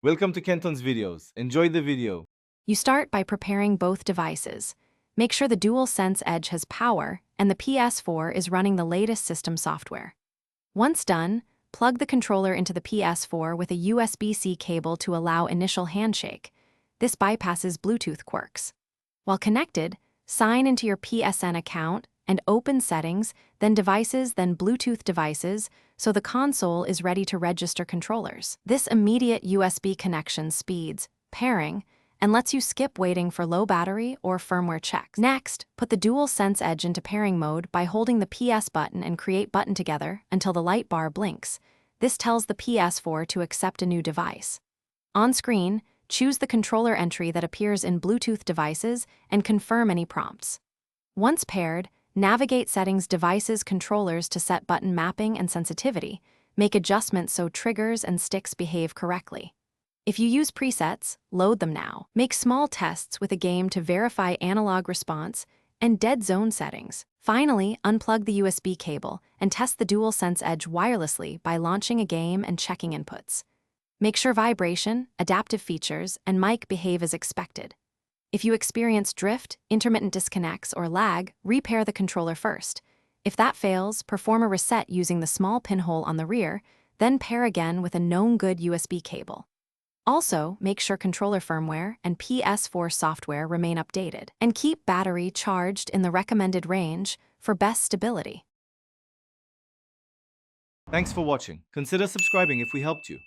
Welcome to Kenton's videos. Enjoy the video. You start by preparing both devices. Make sure the Dualsense Edge has power and the Ps4 is running the latest system software. Once done, plug the controller into the Ps4 with a USB-C cable to allow initial handshake. This bypasses Bluetooth quirks. While connected, sign into your PSN account and open Settings, then Devices, then Bluetooth devices, so the console is ready to register controllers. This immediate USB connection speeds pairing and lets you skip waiting for low battery or firmware checks. Next, put the Dualsense Edge into pairing mode by holding the PS button and Create button together until the light bar blinks. This tells the PS4 to accept a new device. On screen, choose the controller entry that appears in Bluetooth devices and confirm any prompts. Once paired, navigate Settings, Devices, Controllers to set button mapping and sensitivity. Make adjustments so triggers and sticks behave correctly. If you use presets, load them now. Make small tests with a game to verify analog response and dead zone settings. Finally, unplug the USB cable and test the Dualsense Edge wirelessly by launching a game and checking inputs. Make sure vibration, adaptive features, and mic behave as expected. If you experience drift, intermittent disconnects, or lag, repair the controller first. If that fails, perform a reset using the small pinhole on the rear, then pair again with a known good USB cable. Also, make sure controller firmware and Ps4 software remain updated, and keep battery charged in the recommended range for best stability. Thanks for watching. Consider subscribing if we helped you.